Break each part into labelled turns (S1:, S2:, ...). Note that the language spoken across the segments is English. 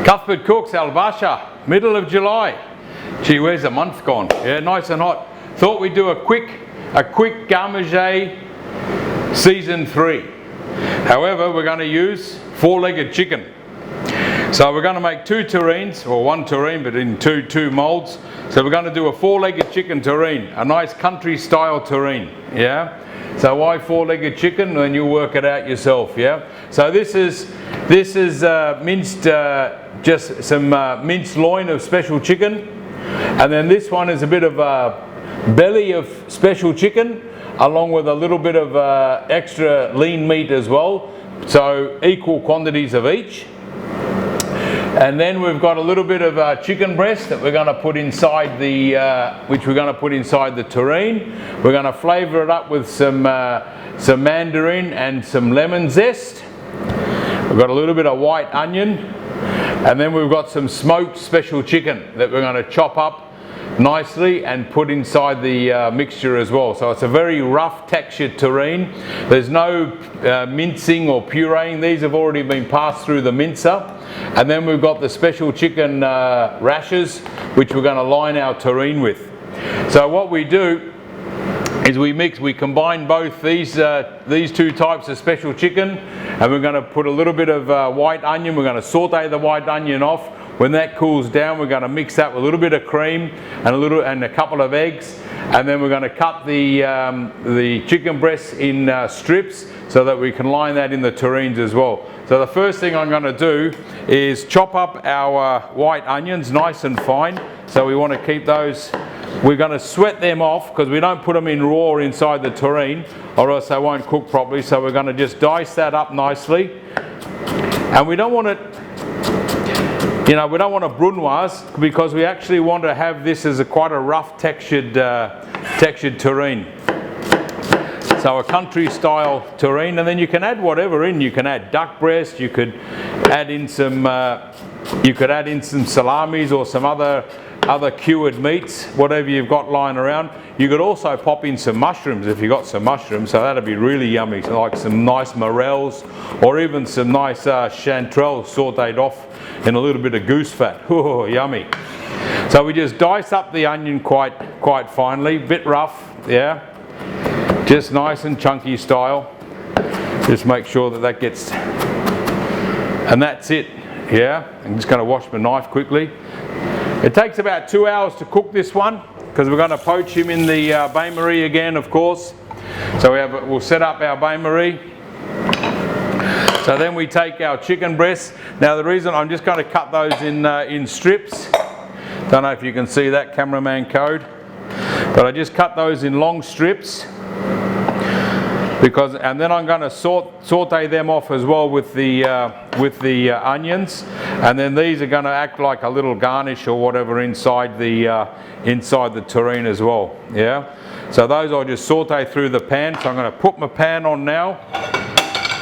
S1: Cuthbert cooks Albasha, middle of July. Gee, where's the month gone? Yeah, nice and hot. Thought we'd do a quick Manger season 3. However, we're going to use 4-legged chicken. So we're going to make 2 terrines, or 1 terrine, but in two molds. So we're going to do a 4-legged chicken terrine, a nice country style terrine. Yeah. So why 4-legged chicken? Then you'll work it out yourself. Yeah. So this is minced, just some minced loin of special chicken, and then this one is a bit of belly of special chicken, along with a little bit of extra lean meat as well. So equal quantities of each. And then we've got a little bit of chicken breast that we're going to put inside the, terrine. We're going to flavour it up with some mandarin and some lemon zest. We've got a little bit of white onion, and then we've got some smoked special chicken that we're going to chop up nicely and put inside the mixture as well. So it's a very rough textured terrine. There's no mincing or pureeing. These have already been passed through the mincer. And then we've got the special chicken rashers, which we're going to line our terrine with. So what we do is we combine both these 2 types of special chicken, and we're going to put a little bit of white onion. We're going to saute the white onion off. When that cools down, we're going to mix that with a little bit of cream and a couple of eggs, and then we're going to cut the chicken breasts in strips so that we can line that in the terrines as well. So the first thing I'm going to do is chop up our white onions nice and fine. So we want to keep those. We're going to sweat them off because we don't put them in raw inside the terrine, or else they won't cook properly. So we're going to just dice that up nicely, and we don't want it. We don't want a brunoise, because we actually want to have this as quite a rough textured terrine. So a country style terrine, and then you can add whatever in. You can add duck breast. You could add in some salamis or some other cured meats, whatever you've got lying around. You could also pop in some mushrooms if you got some mushrooms, so that'd be really yummy. So like some nice morels, or even some nice chanterelles sauteed off in a little bit of goose fat. Oh, yummy. So we just dice up the onion quite finely, bit rough, yeah, just nice and chunky style. Just make sure that gets, and that's it. Yeah, I'm just going to wash my knife quickly. It takes about 2 hours to cook this one, because we're going to poach him in the bain-marie again, of course. So we'll set up our bain-marie. So then we take our chicken breasts. Now the reason I'm just going to cut those in strips. Don't know if you can see that, cameraman code, but I just cut those in long strips, and then I'm going to saute them off as well with the onions, and then these are going to act like a little garnish or whatever inside the terrine as well. Yeah. So those I'll just saute through the pan. So I'm going to put my pan on now.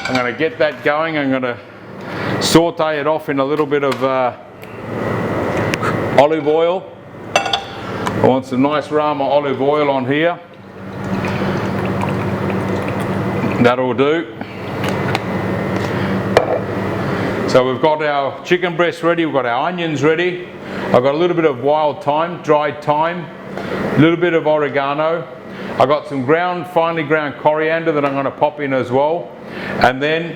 S1: I'm going to get that going. I'm going to saute it off in a little bit of olive oil. I want some nice Rama olive oil on here. That'll do. So we've got our chicken breast ready, we've got our onions ready. I've got a little bit of wild thyme, dried thyme, a little bit of oregano. I've got some finely ground coriander that I'm going to pop in as well. And then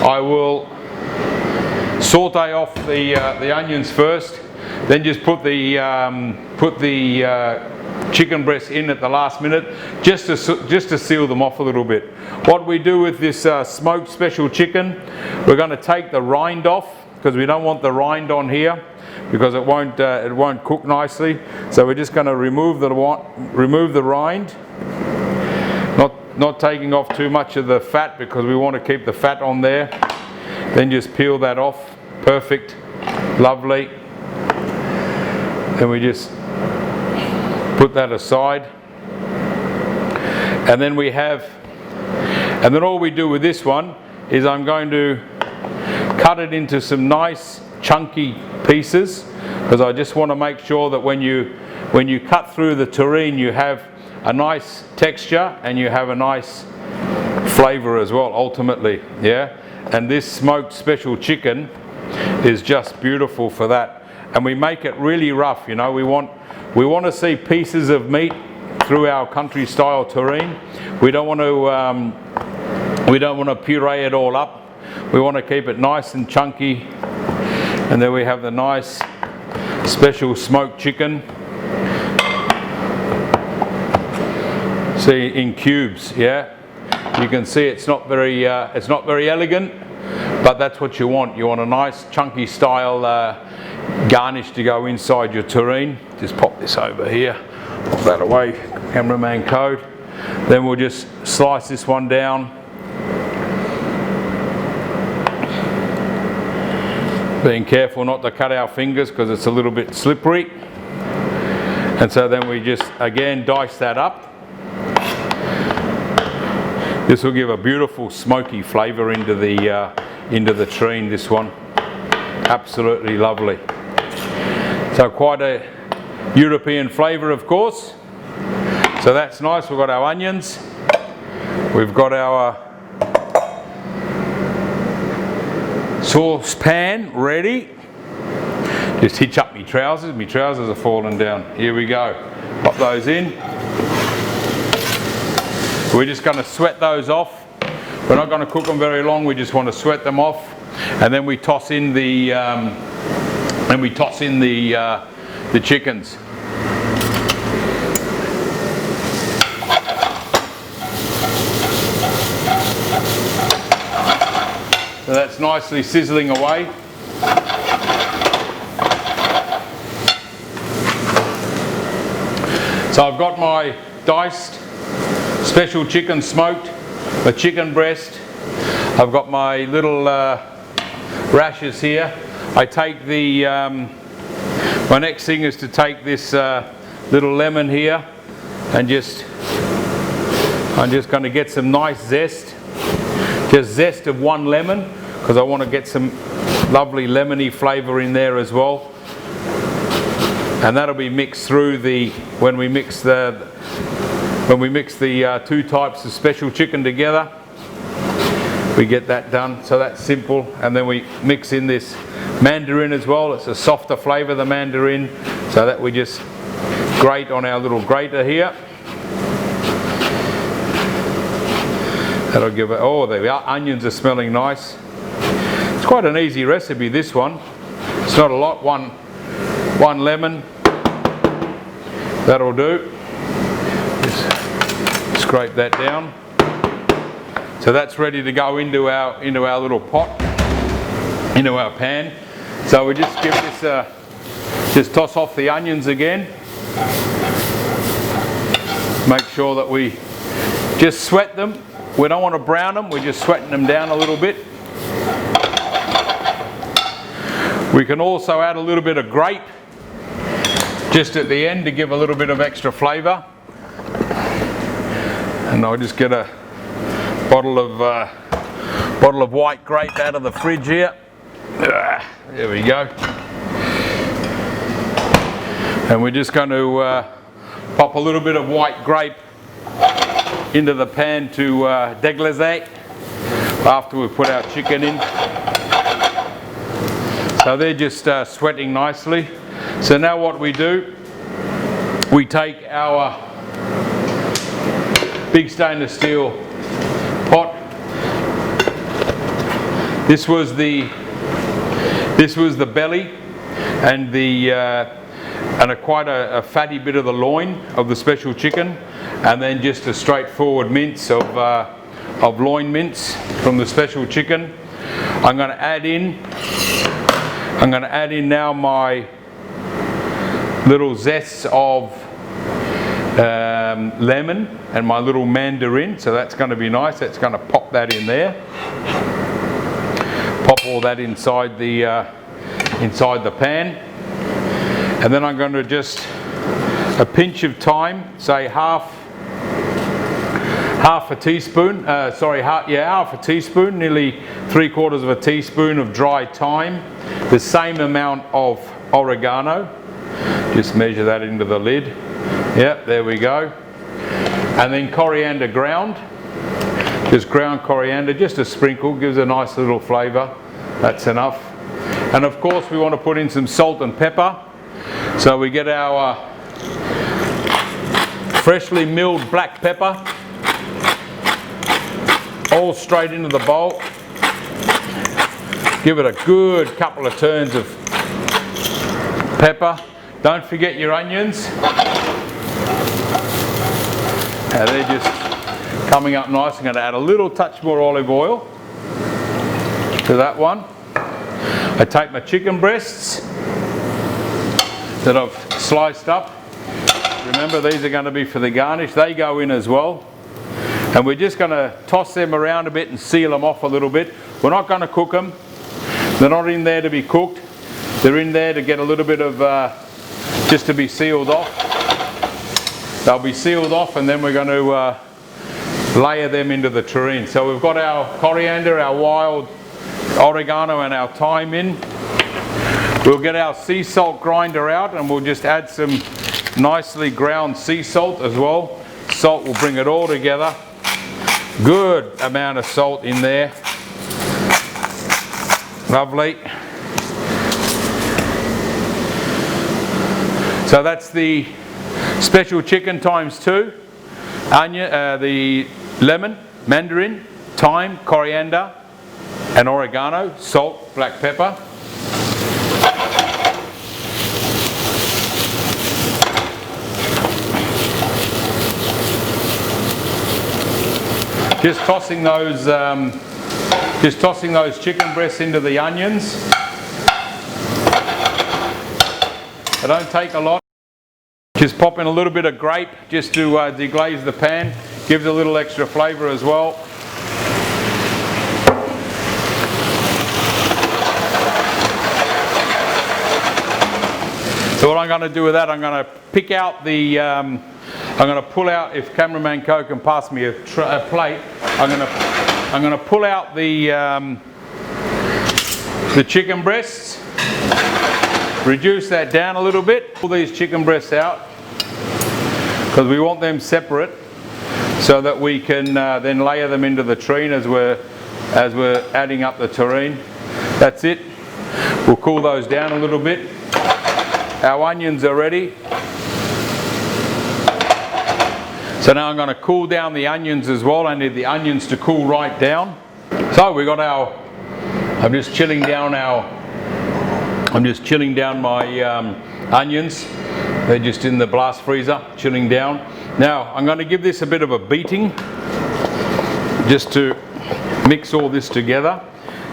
S1: I will saute off the onions first, then just put the chicken breast in at the last minute, just to seal them off a little bit. What we do with this smoked special chicken, we're going to take the rind off, because we don't want the rind on here, because it won't cook nicely. So we're just going to remove the rind, not taking off too much of the fat, because we want to keep the fat on there. Then just peel that off. Perfect, lovely. Then we just put that aside, and then all we do with this one is I'm going to cut it into some nice chunky pieces, because I just want to make sure that when you cut through the terrine, you have a nice texture and you have a nice flavour as well, ultimately. Yeah. And this smoked special chicken is just beautiful for that. And we make it really rough, you know. We want to see pieces of meat through our country style terrine. We don't want to puree it all up. We want to keep it nice and chunky. And then we have the nice special smoked chicken. See, in cubes, yeah. You can see it's not very elegant, but that's what you want. You want a nice chunky style garnish to go inside your terrine. Just pop this over here, pop that away, cameraman code. Then we'll just slice this one down. Being careful not to cut our fingers because it's a little bit slippery. And so then we just again dice that up. This will give a beautiful smoky flavour into the terrine, this one. Absolutely lovely. So quite a European flavour, of course. So that's nice. We've got our onions. We've got our saucepan ready. Just hitch up my trousers. My trousers are falling down. Here we go. Pop those in. We're just going to sweat those off. We're not going to cook them very long. We just want to sweat them off, and then we toss in the chickens. So that's nicely sizzling away. So I've got my diced special chicken smoked, my chicken breast. I've got my little rashers here. I take the, my next thing is to take this little lemon here and I'm just going to get some nice zest. Just zest of one lemon, because I want to get some lovely lemony flavour in there as well. And that'll be mixed through when we mix the two types of special chicken together. We get that done, so that's simple. And then we mix in this mandarin as well. It's a softer flavour, the mandarin, so that we just grate on our little grater here. That'll give it, oh, there we are, onions are smelling nice. It's quite an easy recipe, this one. It's not a lot, one lemon, that'll do. Just scrape that down. So that's ready to go into our little pot, into our pan. So we just give this just toss off the onions again. Make sure that we just sweat them. We don't want to brown them, we're just sweating them down a little bit. We can also add a little bit of grape just at the end to give a little bit of extra flavour. And I'll just get a bottle of white grape out of the fridge here. There we go. And we're just going to pop a little bit of white grape into the pan to deglaze after we put our chicken in. So they're just sweating nicely. So now what we do, we take our big stainless steel pot. This was the belly and quite a fatty bit of the loin of the special chicken, and then just a straightforward mince of loin mince from the special chicken. I'm going to add in now my little zests of lemon and my little mandarin. So that's going to be nice. That's going to pop that in there. Pop all that inside the pan, and then I'm going to just a pinch of thyme, say half a teaspoon, half a teaspoon, nearly 3/4 of a teaspoon of dry thyme, the same amount of oregano. Just measure that into the lid. Yep, there we go. And then coriander ground. Just ground coriander, just a sprinkle, gives a nice little flavour. That's enough. And of course we want to put in some salt and pepper. So we get our freshly milled black pepper all straight into the bowl. Give it a good couple of turns of pepper. Don't forget your onions. Now they're just coming up nice. I'm going to add a little touch more olive oil to that one. I take my chicken breasts that I've sliced up. Remember, these are going to be for the garnish. They go in as well. And we're just going to toss them around a bit and seal them off a little bit. We're not going to cook them. They're not in there to be cooked. They're in there to get a little bit of, just to be sealed off. They'll be sealed off, and then we're going to layer them into the terrine. So we've got our coriander, our wild oregano and our thyme in. We'll get our sea salt grinder out, and we'll just add some nicely ground sea salt as well. Salt will bring it all together. Good amount of salt in there. Lovely. So that's the special chicken times 2. Onion, the lemon, mandarin, thyme, coriander and oregano, salt, black pepper. Just tossing those chicken breasts into the onions. They don't take a lot. Just pop in a little bit of grape just to deglaze the pan. Gives a little extra flavour as well. So what I'm going to do with that, I'm going to pick out the, I'm going to pull out, if cameraman Co can pass me a plate, I'm going to pull out the chicken breasts, reduce that down a little bit, pull these chicken breasts out because we want them separate so that we can then layer them into the terrine as we're adding up the terrine. That's it. We'll cool those down a little bit. Our onions are ready. So now I'm going to cool down the onions as well. I need the onions to cool right down. So we got our, I'm just chilling down my onions. They're just in the blast freezer, chilling down. Now I'm going to give this a bit of a beating just to mix all this together.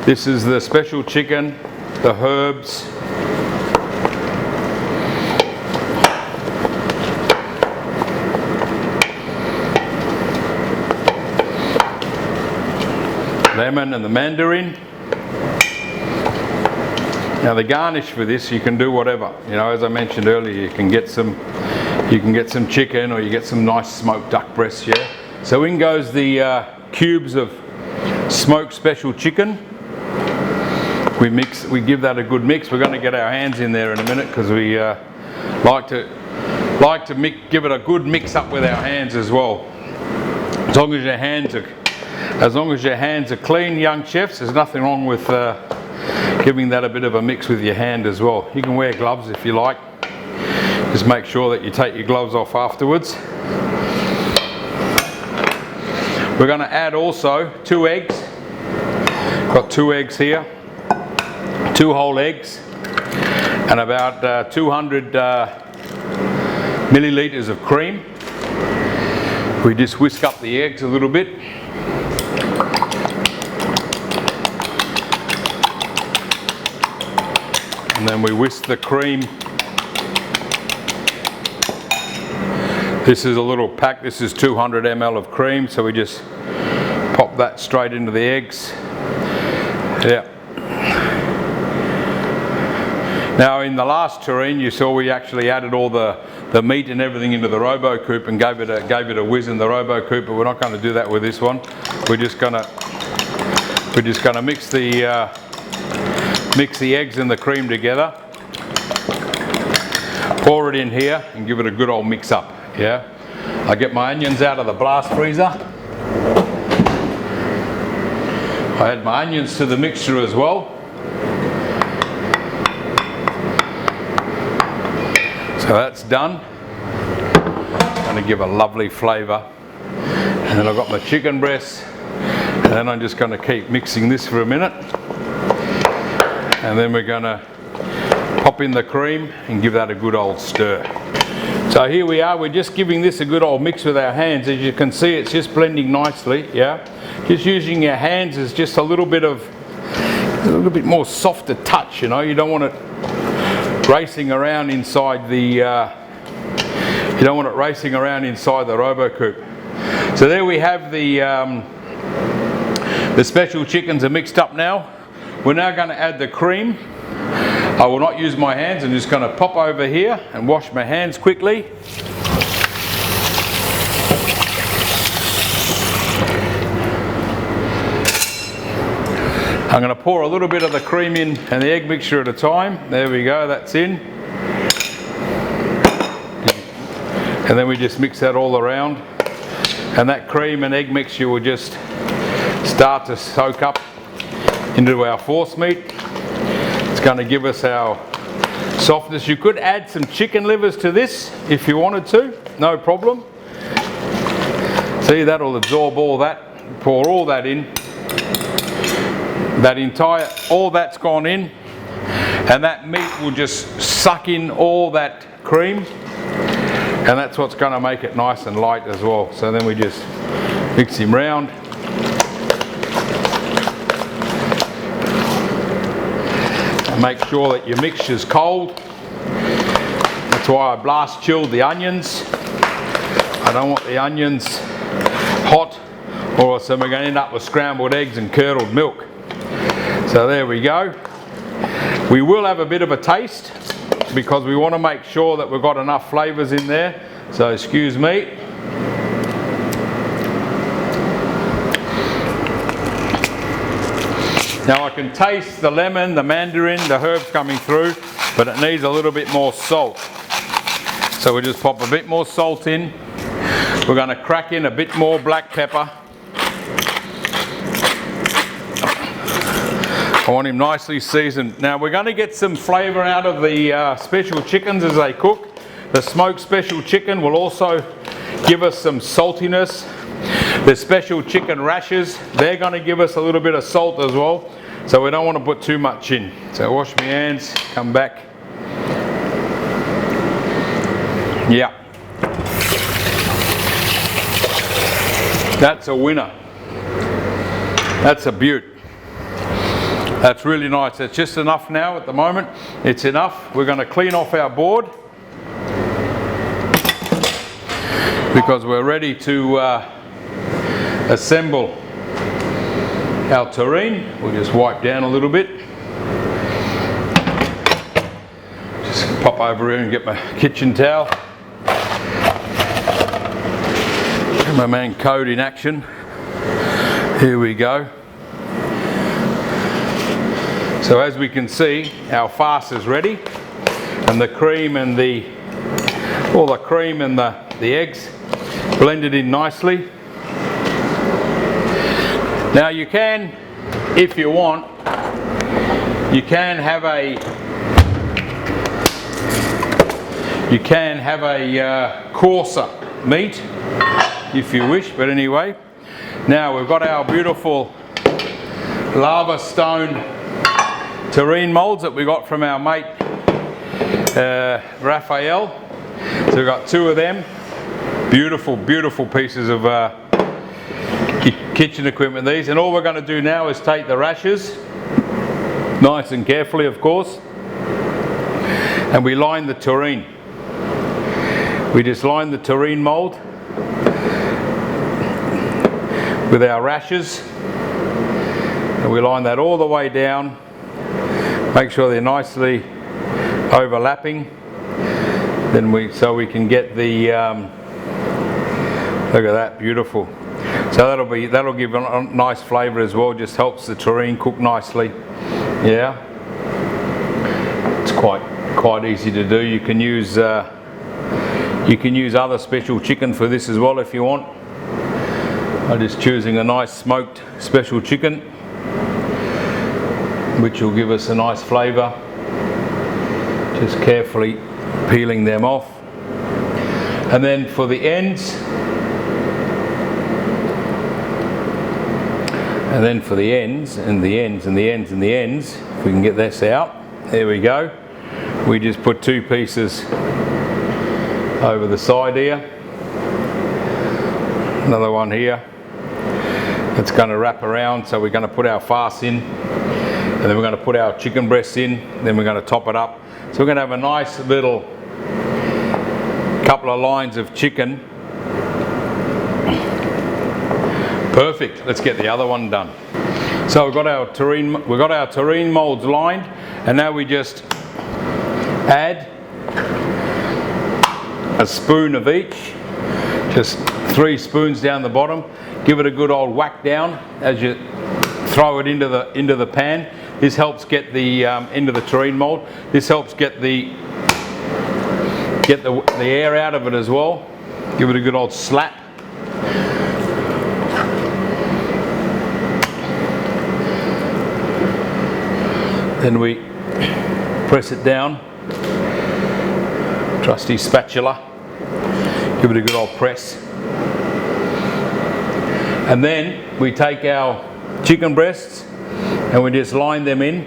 S1: This is the special chicken, the herbs, lemon and the mandarin. Now the garnish for this, you can do whatever. You know, as I mentioned earlier, you can get some chicken, or you get some nice smoked duck breasts. Yeah. So in goes the cubes of smoked special chicken. We give that a good mix. We're going to get our hands in there in a minute because we like to give it a good mix up with our hands as well. As long as your hands are clean, young chefs, there's nothing wrong with giving that a bit of a mix with your hand as well. You can wear gloves if you like. Just make sure that you take your gloves off afterwards. We're going to add also 2 eggs. Got 2 eggs here, 2 whole eggs, and about 200 millilitres of cream. We just whisk up the eggs a little bit. And then we whisk the cream. This is a little pack, this is 200 ml of cream, so we just pop that straight into the eggs. Yeah. Now in the last terrine you saw we actually added all the meat and everything into the robo coupe and gave it a whiz in the robo coupe, but we're not going to do that with this one. We're just going to mix the eggs and the cream together, pour it in here and give it a good old mix up. Yeah, I get my onions out of the blast freezer. I add my onions to the mixture as well. So that's done. Going to give a lovely flavour. And then I've got my chicken breast. And then I'm just going to keep mixing this for a minute. And then we're going to pop in the cream and give that a good old stir. So here we are, we're just giving this a good old mix with our hands. As you can see, it's just blending nicely, yeah. Just using your hands is just a little bit more softer touch, you know. You don't want it racing around inside the Robo Coupe. So there we have the special chickens are mixed up now. We're now going to add the cream. I will not use my hands. I'm just going to pop over here and wash my hands quickly. I'm going to pour a little bit of the cream in and the egg mixture at a time. There we go, that's in. And then we just mix that all around. And that cream and egg mixture will just start to soak up into our force meat. It's going to give us our softness. You could add some chicken livers to this if you wanted to, no problem. See, that'll absorb all that. Pour all that in. All that's gone in, and that meat will just suck in all that cream, and that's what's going to make it nice and light as well. So then we just mix him round. Make sure that your mixture's cold. That's why I blast chilled the onions. I don't want the onions hot, or else then we're going to end up with scrambled eggs and curdled milk. So there we go. We will have a bit of a taste because we want to make sure that we've got enough flavours in there. So excuse me. Now I can taste the lemon, the mandarin, the herbs coming through, but it needs a little bit more salt. So we'll just pop a bit more salt in. We're going to crack in a bit more black pepper. I want him nicely seasoned. Now we're going to get some flavour out of the special chickens as they cook. The smoked special chicken will also give us some saltiness. The special chicken rashers, they're going to give us a little bit of salt as well. So we don't want to put too much in. So wash my hands, come back. Yeah. That's a winner. That's a beaut. That's really nice. It's just enough now at the moment. It's enough. We're going to clean off our board because we're ready to assemble our terrine. We'll just wipe down a little bit. Just pop over here and get my kitchen towel. My man Code in action. Here we go. So as we can see, our farce is ready, and the cream and the eggs blended in nicely. Now you can, if you want, you can have a coarser meat if you wish, but anyway. Now we've got our beautiful lava stone terrine moulds that we got from our mate Raphael. So we've got two of them. Beautiful, beautiful pieces of kitchen equipment these. And all we're going to do now is take the rashers, nice and carefully of course, and we line the terrine. We just line the terrine mould with our rashers, and we line that all the way down. Make sure they're nicely overlapping. Then so we can get the look at that, beautiful. So that'll give a nice flavour as well. Just helps the terrine cook nicely. Yeah, it's quite easy to do. You can use other special chicken for this as well if you want. I'm just choosing a nice smoked special chicken, which will give us a nice flavour. Just carefully peeling them off. And then for the ends, and then for the ends, and the ends, and the ends, and the ends, if we can get this out, there we go. We just put 2 pieces over the side here. Another one here. It's going to wrap around, so we're going to put our farce in, and then we're going to put our chicken breasts in, then we're going to top it up. So we're going to have a nice little couple of lines of chicken. Perfect. Let's get the other one done. So we've got our terrine molds lined, and now we just add a spoon of each, just 3 spoons down the bottom. Give it a good old whack down as you throw it into the pan. This helps get the into the terrine mold. This helps get the air out of it as well. Give it a good old slap. Then we press it down. Trusty spatula. Give it a good old press. And then we take our chicken breasts and we just line them in.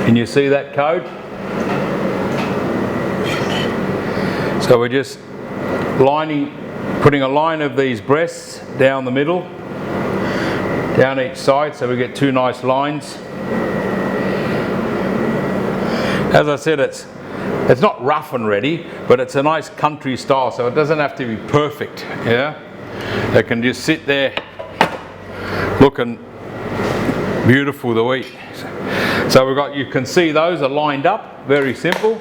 S1: Can you see that code? So we're just putting a line of these breasts down the middle, down each side, so we get 2 nice lines. As I said, it's not rough and ready, but it's a nice country style, so it doesn't have to be perfect. Yeah, it can just sit there looking beautiful to eat. So you can see those are lined up, very simple,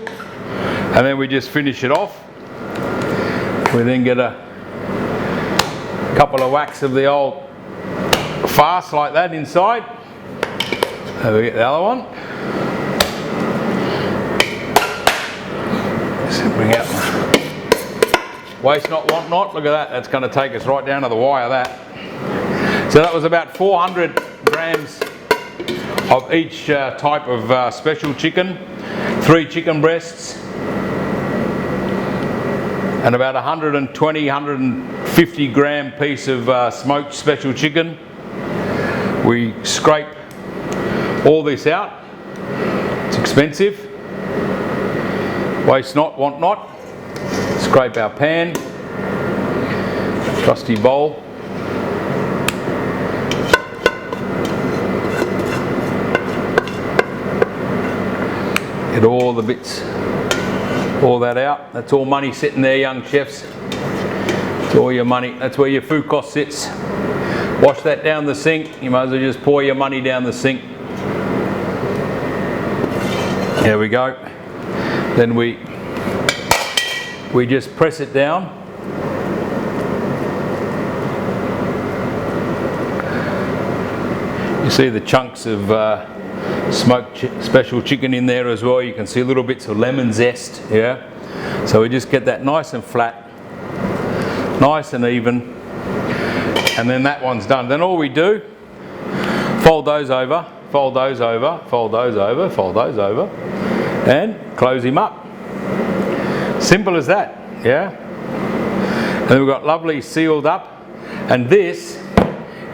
S1: and then we just finish it off. We then get a couple of whacks of the old farce like that inside. And we get the other one. Bring out waste not, want not. Look at that. That's going to take us right down to the wire. That. So that was about 400 grams of each type of special chicken, 3 chicken breasts, and about 150 gram piece of smoked special chicken. We scrape all this out. It's expensive. Waste not, want not. Scrape our pan, trusty bowl. Get all the bits, all that out. That's all money sitting there, young chefs. It's all your money. That's where your food cost sits. Wash that down the sink. You might as well just pour your money down the sink. There we go. Then we just press it down. You see the chunks of smoked special chicken in there as well. You can see little bits of lemon zest. Yeah. So we just get that nice and flat, nice and even, and then that one's done. Then all we do, fold those over, fold those over, fold those over, fold those over, and close him up. Simple as that, yeah? And then we've got lovely sealed up, and this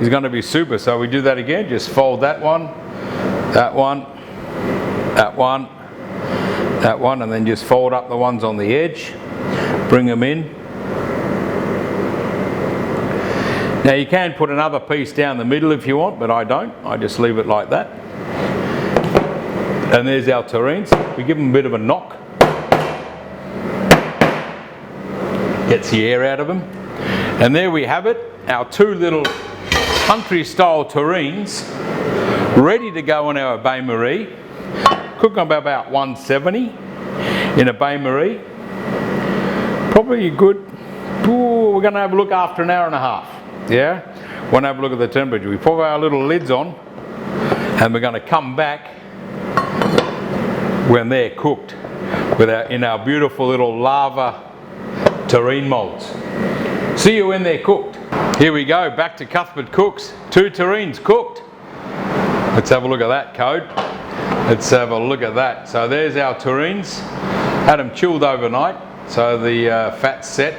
S1: is going to be super. So we do that again, just fold that one, that one, that one, that one, and then just fold up the ones on the edge, bring them in. Now you can put another piece down the middle if you want, but I don't. I just leave it like that. And there's our terrines. We give them a bit of a knock. Gets the air out of them. And there we have it, our 2 little country style terrines ready to go in our bain-marie. Cook them about 170 in a bain-marie. Probably a good, we're going to have a look after an hour and a half. Yeah? We're going to have a look at the temperature. We put our little lids on and we're going to come back when they're cooked in our beautiful little lava terrine molds. See you when they're cooked. Here we go, back to Cuthbert Cooks. 2 terrines cooked. Let's have a look at that code. Let's have a look at that. So there's our terrines. Had them chilled overnight, so the fat's set.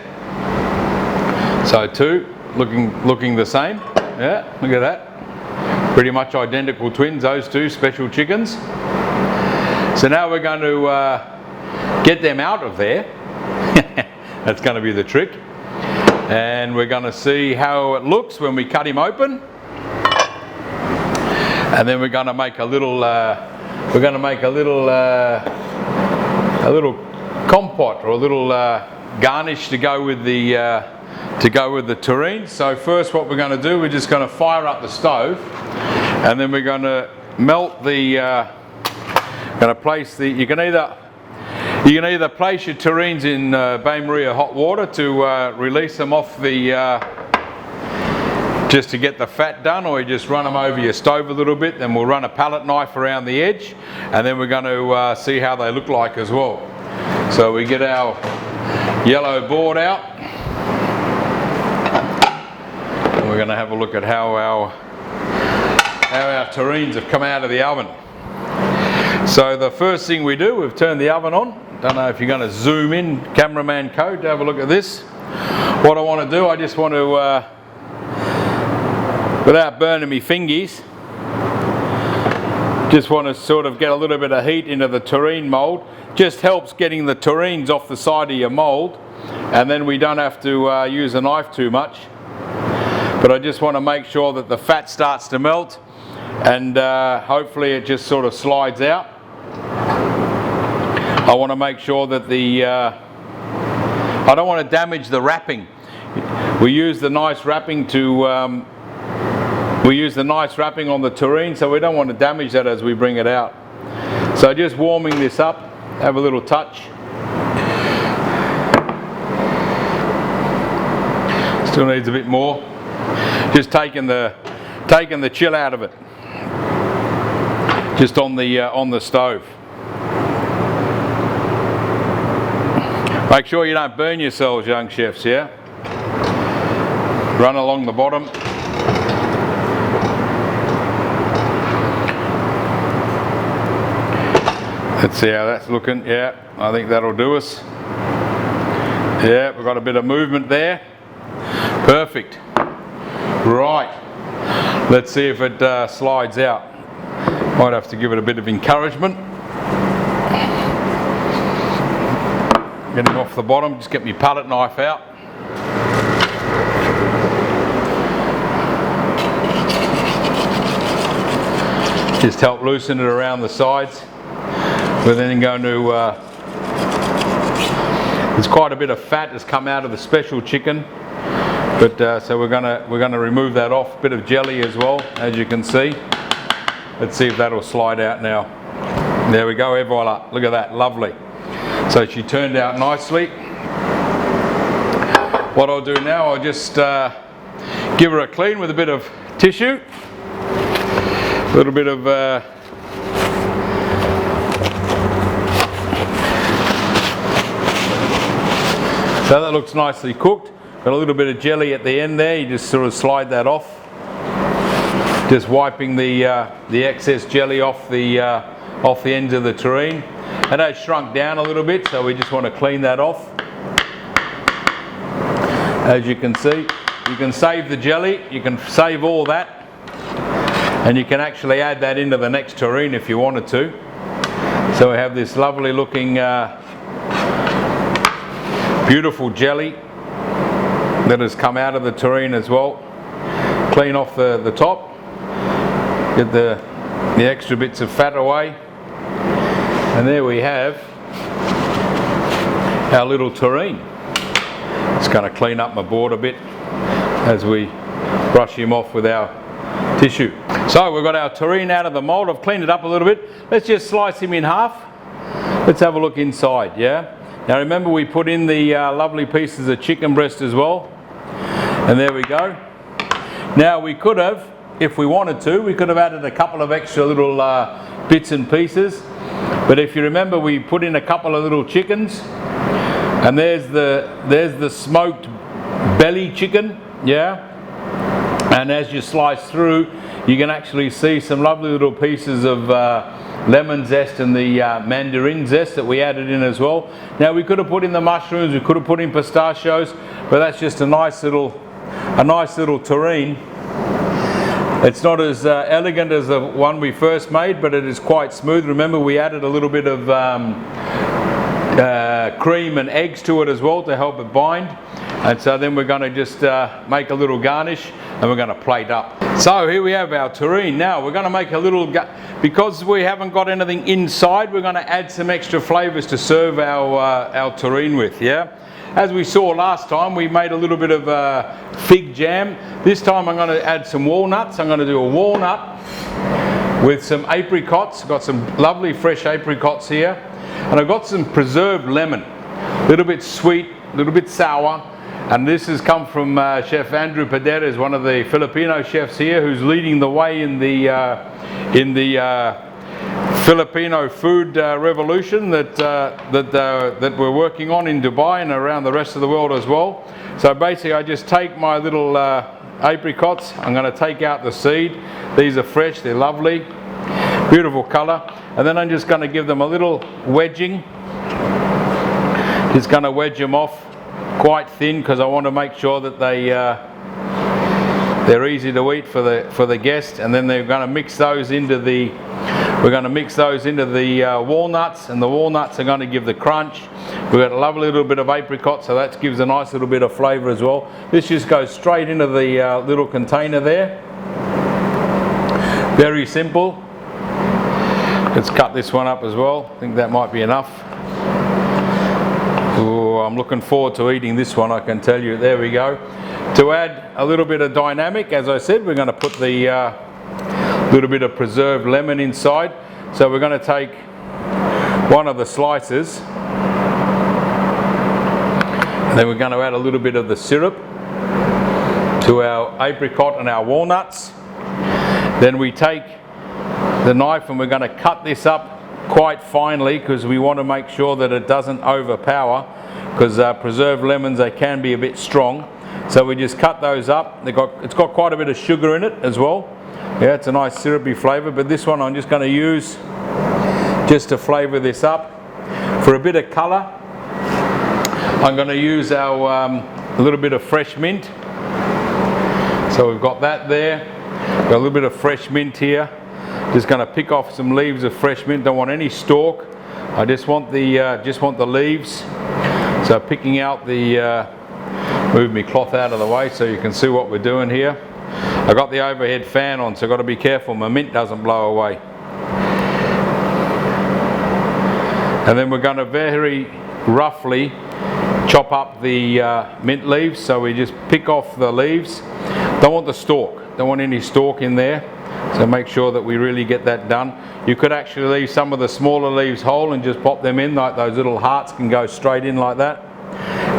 S1: So two, looking the same. Yeah, look at that. Pretty much identical twins, those two special chickens. So now we're going to get them out of there. That's going to be the trick. And we're going to see how it looks when we cut him open. And then we're going to make a little compote, or a little garnish to go with the terrine. So first, what we're going to do, we're just going to fire up the stove, and then we're going to melt the. Going to place the. You can either place your terrines in bain-marie hot water to release them off the. Just to get the fat done, or you just run them over your stove a little bit. Then we'll run a palette knife around the edge, and then we're going to see how they look like as well. So we get our yellow board out, and we're going to have a look at how our terrines have come out of the oven. So the first thing we do, we've turned the oven on. Don't know if you're going to zoom in, cameraman code, to have a look at this. What I want to do, I just want to, without burning me fingies, just want to sort of get a little bit of heat into the terrine mould. Just helps getting the terrines off the side of your mould, and then we don't have to use a knife too much. But I just want to make sure that the fat starts to melt, and hopefully it just sort of slides out. I want to make sure that I don't want to damage the wrapping. We use the nice wrapping on the terrine, so we don't want to damage that as we bring it out. So just warming this up, have a little touch. Still needs a bit more. Just taking the chill out of it. Just on the stove. Make sure you don't burn yourselves, young chefs, yeah? Run along the bottom. Let's see how that's looking. Yeah, I think that'll do us. Yeah, we've got a bit of movement there. Perfect. Right. Let's see if it slides out. Might have to give it a bit of encouragement. Getting off the bottom, just get my palette knife out. Just help loosen it around the sides. We're then going to, there's quite a bit of fat has come out of the special chicken, but so we're gonna remove that off. Bit of jelly as well, as you can see. Let's see if that'll slide out now. There we go, voila, look at that, lovely. So she turned out nicely. What I'll do now, I'll just give her a clean with a bit of tissue, a little bit of so that looks nicely cooked. Got a little bit of jelly at the end there. You just sort of slide that off. Just wiping the excess jelly off the ends of the terrine. It has shrunk down a little bit, so we just want to clean that off. As you can see, you can save the jelly, you can save all that, and you can actually add that into the next terrine if you wanted to. So we have this lovely looking beautiful jelly that has come out of the terrine as well. Clean off the top, get the extra bits of fat away. And there we have our little terrine. Just going to clean up my board a bit as we brush him off with our tissue. So we've got our terrine out of the mould. I've cleaned it up a little bit. Let's just slice him in half. Let's have a look inside, yeah? Now remember, we put in the lovely pieces of chicken breast as well. And there we go. Now we could have, if we wanted to, we could have added a couple of extra little bits and pieces. But if you remember, we put in a couple of little chickens, and there's the smoked belly chicken, yeah. And as you slice through, you can actually see some lovely little pieces of lemon zest and the mandarin zest that we added in as well. Now we could have put in the mushrooms, we could have put in pistachios, but that's just a nice little terrine. It's not as elegant as the one we first made, but it is quite smooth. Remember, we added a little bit of cream and eggs to it as well to help it bind. And so then we're going to just make a little garnish and we're going to plate up. So here we have our terrine. Now we're going to make a little, because we haven't got anything inside, we're going to add some extra flavours to serve our terrine with, yeah? As we saw last time, we made a little bit of fig jam. This time I'm going to add some walnuts. I'm going to do a walnut with some apricots. I've got some lovely fresh apricots here. And I've got some preserved lemon. A little bit sweet, a little bit sour. And this has come from Chef Andrew Paderes, one of the Filipino chefs here, who's leading the way in the Filipino food revolution that we're working on in Dubai and around the rest of the world as well. So basically I just take my little apricots, I'm going to take out the seed. These are fresh, they're lovely, beautiful colour. And then I'm just going to give them a little wedging. Just going to wedge them off quite thin because I want to make sure that they're easy to eat for the guest. And then they're going to mix those into the walnuts, and the walnuts are going to give the crunch. We've got a lovely little bit of apricot, so that gives a nice little bit of flavour as well. This just goes straight into the little container there. Very simple. Let's cut this one up as well. I think that might be enough. Ooh, I'm looking forward to eating this one, I can tell you. There we go. To add a little bit of dynamic, as I said, we're going to put the little bit of preserved lemon inside. So we're going to take one of the slices, and then we're going to add a little bit of the syrup to our apricot and our walnuts. Then we take the knife and we're going to cut this up quite finely because we want to make sure that it doesn't overpower, because preserved lemons, they can be a bit strong. So we just cut those up. It's got quite a bit of sugar in it as well. Yeah, it's a nice syrupy flavour, but this one I'm just going to use just to flavour this up. For a bit of colour, I'm going to use our a little bit of fresh mint. So we've got that there. Got a little bit of fresh mint here. Just going to pick off some leaves of fresh mint. Don't want any stalk. I just want the leaves. So picking out the move my cloth out of the way so you can see what we're doing here. I got the overhead fan on, so I've got to be careful my mint doesn't blow away. And then we're going to very roughly chop up the mint leaves. So we just pick off the leaves. Don't want the stalk. Don't want any stalk in there. So make sure that we really get that done. You could actually leave some of the smaller leaves whole and just pop them in, like those little hearts can go straight in like that.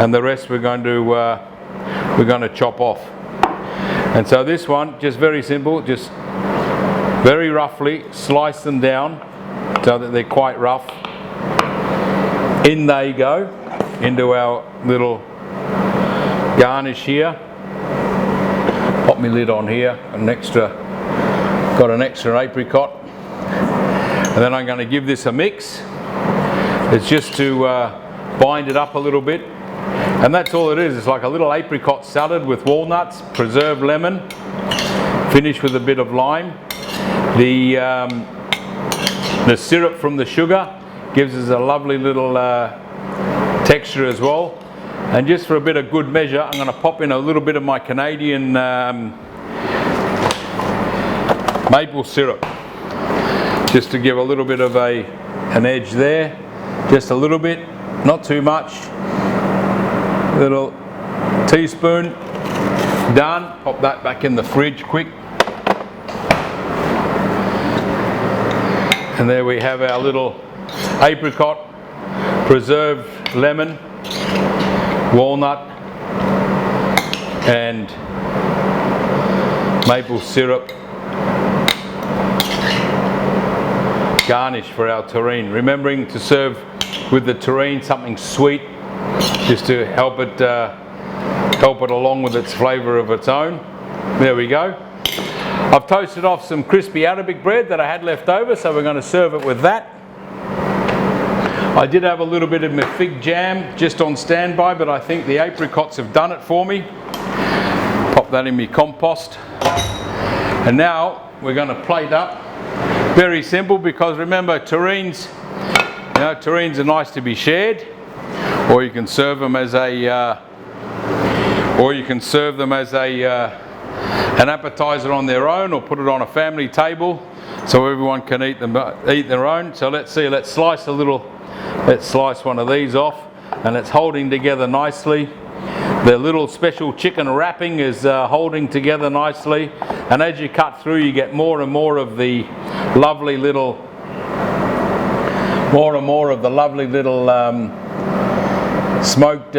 S1: And the rest we're going to chop off. And so this one, just very simple, just very roughly slice them down so that they're quite rough. In they go into our little garnish here. Pop my lid on here, got an extra apricot. And then I'm going to give this a mix. It's just to bind it up a little bit. And that's all it is. It's like a little apricot salad with walnuts, preserved lemon, finished with a bit of lime. The syrup from the sugar gives us a lovely little texture as well. And just for a bit of good measure, I'm going to pop in a little bit of my Canadian maple syrup, just to give a little bit of an edge there. Just a little bit, not too much. Little teaspoon, done. Pop that back in the fridge quick. And there we have our little apricot, preserved lemon, walnut and maple syrup garnish for our terrine. Remembering to serve with the terrine something sweet, just to help it along with its flavour of its own. There we go. I've toasted off some crispy Arabic bread that I had left over, so we're going to serve it with that. I did have a little bit of my fig jam just on standby, but I think the apricots have done it for me. Pop that in my compost. And now we're going to plate up. Very simple, because remember, terrines, terrines are nice to be shared, or you can serve them as an appetizer on their own, or put it on a family table so everyone can eat their own. So let's see, let's slice one of these off, and it's holding together nicely. The little special chicken wrapping is holding together nicely, and as you cut through you get more and more of the lovely little smoked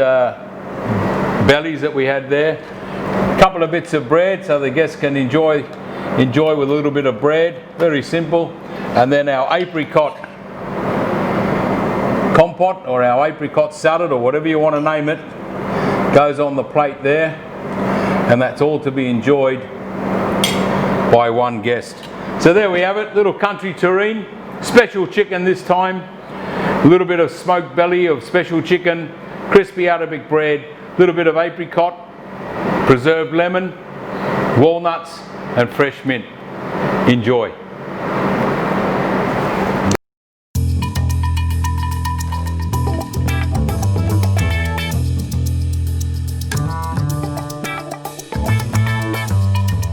S1: bellies that we had there. A couple of bits of bread so the guests can enjoy with a little bit of bread. Very simple. And then our apricot compote, or our apricot salad, or whatever you want to name it, goes on the plate there, and that's all to be enjoyed by one guest. So there we have it, little country terrine, special chicken this time, a little bit of smoked belly of special chicken, crispy Arabic bread, a little bit of apricot, preserved lemon, walnuts and fresh mint. Enjoy.